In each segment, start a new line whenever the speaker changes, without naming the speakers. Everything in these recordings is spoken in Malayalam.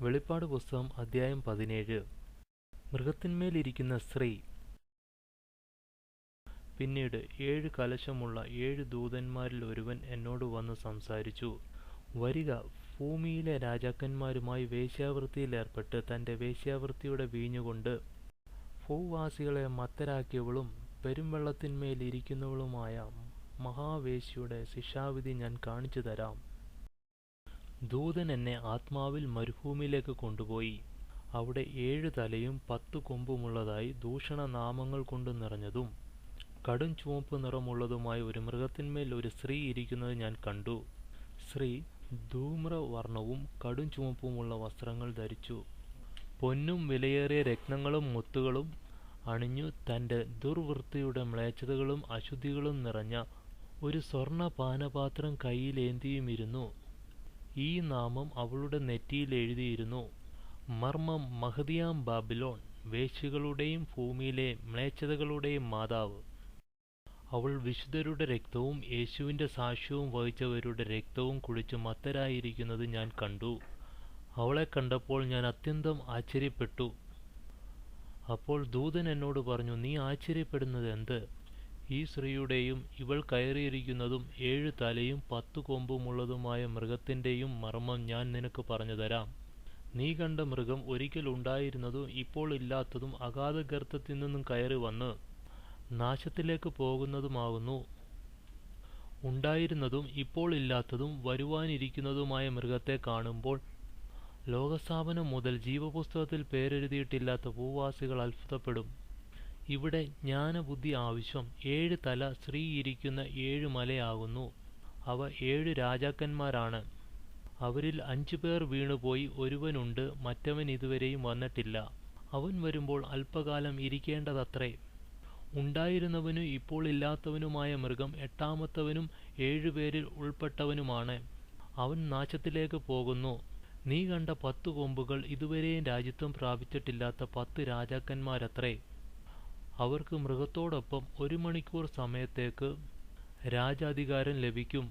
വെളിപ്പാട് പുസ്തകം അധ്യായം 17. മൃഗത്തിന്മേലിരിക്കുന്ന സ്ത്രീ. പിന്നീട് 7 കലശമുള്ള 7 ദൂതന്മാരിൽ ഒരുവൻ എന്നോട് വന്ന് സംസാരിച്ചു, വരിക, ഭൂമിയിലെ രാജാക്കന്മാരുമായി വേശ്യാവൃത്തിയിലേർപ്പെട്ട് തൻ്റെ വേശ്യാവൃത്തിയുടെ വീഞ്ഞുകൊണ്ട് ഭൂവാസികളെ മത്തരാക്കിയവളും പെരുംവെള്ളത്തിന്മേലിരിക്കുന്നവളുമായ മഹാവേശ്യയുടെ ശിക്ഷാവിധി ഞാൻ കാണിച്ചു തരാം. ദൂതൻ എന്നെ ആത്മാവിൽ മരുഭൂമിയിലേക്ക് കൊണ്ടുപോയി. അവിടെ 7 തലയും 10 കൊമ്പുമുള്ളതായി ദൂഷണനാമങ്ങൾ കൊണ്ട് നിറഞ്ഞതും കടും ചുവപ്പ് നിറമുള്ളതുമായ ഒരു മൃഗത്തിന്മേൽ ഒരു സ്ത്രീ ഇരിക്കുന്നത് ഞാൻ കണ്ടു. സ്ത്രീ ധൂമ്രവർണ്ണവും കടും ചുവപ്പുമുള്ള വസ്ത്രങ്ങൾ ധരിച്ചു, പൊന്നും വിലയേറിയ രത്നങ്ങളും മുത്തുകളും അണിഞ്ഞു, തൻ്റെ ദുർവൃത്തിയുടെ മ്ലേച്ഛതകളും അശുദ്ധികളും നിറഞ്ഞ ഒരു സ്വർണ്ണ പാനപാത്രം കയ്യിലേന്തിയുമിരുന്നു. ഈ നാമം അവളുടെ നെറ്റിയിൽ എഴുതിയിരുന്നു: മർമ്മം, മഹതിയാം ബാബിലോൺ, വേശ്യകളുടെയും ഭൂമിയിലെ മ്ലേച്ഛതകളുടെയും മാതാവ്. അവൾ വിശുദ്ധരുടെ രക്തവും യേശുവിൻ്റെ സാക്ഷ്യവും വഹിച്ചവരുടെ രക്തവും കുടിച്ച് മത്തരായിരിക്കുന്നത് ഞാൻ കണ്ടു. അവളെ കണ്ടപ്പോൾ ഞാൻ അത്യന്തം ആശ്ചര്യപ്പെട്ടു. അപ്പോൾ ദൂതൻ എന്നോട് പറഞ്ഞു, നീ ആശ്ചര്യപ്പെടുന്നത് എന്ത്? ഈ സ്ത്രീയുടെയും ഇവൾ കയറിയിരിക്കുന്നതും 7 തലയും 10 കൊമ്പുമുള്ളതുമായ മൃഗത്തിൻ്റെയും മർമ്മം ഞാൻ നിനക്ക് പറഞ്ഞു തരാം. നീ കണ്ട മൃഗം ഒരിക്കൽ ഉണ്ടായിരുന്നതും ഇപ്പോൾ ഇല്ലാത്തതും അഗാധഗർത്തത്തിൽ നിന്നും കയറി വന്ന് നാശത്തിലേക്ക് പോകുന്നതുമാകുന്നു. ഉണ്ടായിരുന്നതും ഇപ്പോൾ ഇല്ലാത്തതും വരുവാനിരിക്കുന്നതുമായ മൃഗത്തെ കാണുമ്പോൾ ലോകസ്ഥാപനം മുതൽ ജീവപുസ്തകത്തിൽ പേരെഴുതിയിട്ടില്ലാത്ത ഭൂവാസികൾ അത്ഭുതപ്പെടും. ഇവിടെ ജ്ഞാനബുദ്ധി ആവശ്യം. 7 തല സ്ത്രീ ഇരിക്കുന്ന 7 മലയാകുന്നു. അവ 7 രാജാക്കന്മാരാണ്. അവരിൽ 5 പേർ വീണുപോയി. ഒരുവനുണ്ട്, മറ്റവൻ ഇതുവരെയും വന്നിട്ടില്ല. അവൻ വരുമ്പോൾ അല്പകാലം ഇരിക്കേണ്ടതത്രേ. ഉണ്ടായിരുന്നവനും ഇപ്പോൾ ഇല്ലാത്തവനുമായ മൃഗം 8ാമത്തവനും 7 പേരിൽ ഉൾപ്പെട്ടവനുമാണ്. അവൻ നാശത്തിലേക്ക് പോകുന്നു. നീ കണ്ട 10 കൊമ്പുകൾ ഇതുവരെയും രാജ്യത്വം പ്രാപിച്ചിട്ടില്ലാത്ത 10 രാജാക്കന്മാരത്രേ. അവർക്ക് മൃഗത്തോടൊപ്പം 1 മണിക്കൂർ സമയത്തേക്ക് രാജാധികാരം ലഭിക്കും.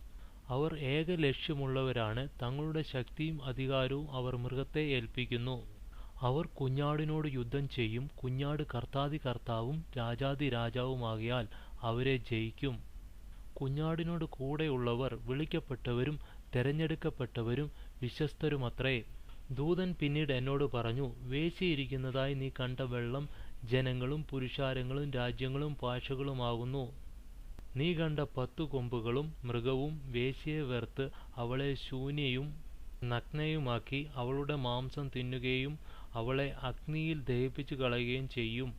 അവർ ഏക ലക്ഷ്യമുള്ളവരാണ്. തങ്ങളുടെ ശക്തിയും അധികാരവും അവർ മൃഗത്തെ ഏൽപ്പിക്കുന്നു. അവർ കുഞ്ഞാടിനോട് യുദ്ധം ചെയ്യും. കുഞ്ഞാട് കർത്താതി കർത്താവും രാജാതി രാജാവുമാകയാൽ അവരെ ജയിക്കും. കുഞ്ഞാടിനോട് കൂടെയുള്ളവർ വിളിക്കപ്പെട്ടവരും തെരഞ്ഞെടുക്കപ്പെട്ടവരും വിശ്വസ്തരുമത്രേ. ദൂതൻ പിന്നീട് എന്നോട് പറഞ്ഞു, വേശ്യയിരിക്കുന്നതായി നീ കണ്ട വെള്ളം ജനങ്ങളും പുരുഷാരങ്ങളും രാജ്യങ്ങളും ഭാഷകളുമാകുന്നു. നീ കണ്ട 10 കൊമ്പുകളും മൃഗവും വേശ്യയെ വെറുത്ത് അവളെ ശൂന്യയും നഗ്നയുമാക്കി അവളുടെ മാംസം തിന്നുകയും അവളെ അഗ്നിയിൽ ദഹിപ്പിച്ചു കളയുകയും ചെയ്യും.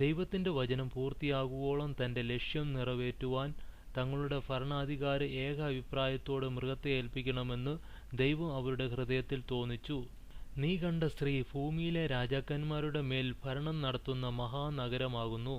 ദൈവത്തിൻ്റെ വചനം പൂർത്തിയാകുവോളം തൻ്റെ ലക്ഷ്യം നിറവേറ്റുവാൻ തങ്ങളുടെ ഭരണാധികാരി ഏക അഭിപ്രായത്തോടെ മൃഗത്തെ ഏൽപ്പിക്കണമെന്ന് ദൈവം അവരുടെ ഹൃദയത്തിൽ തോന്നിച്ചു. നീ കണ്ട സ്ത്രീ ഭൂമിയിലെ രാജാക്കന്മാരുടെ മേൽ ഭരണം നടത്തുന്ന മഹാനഗരമാകുന്നു.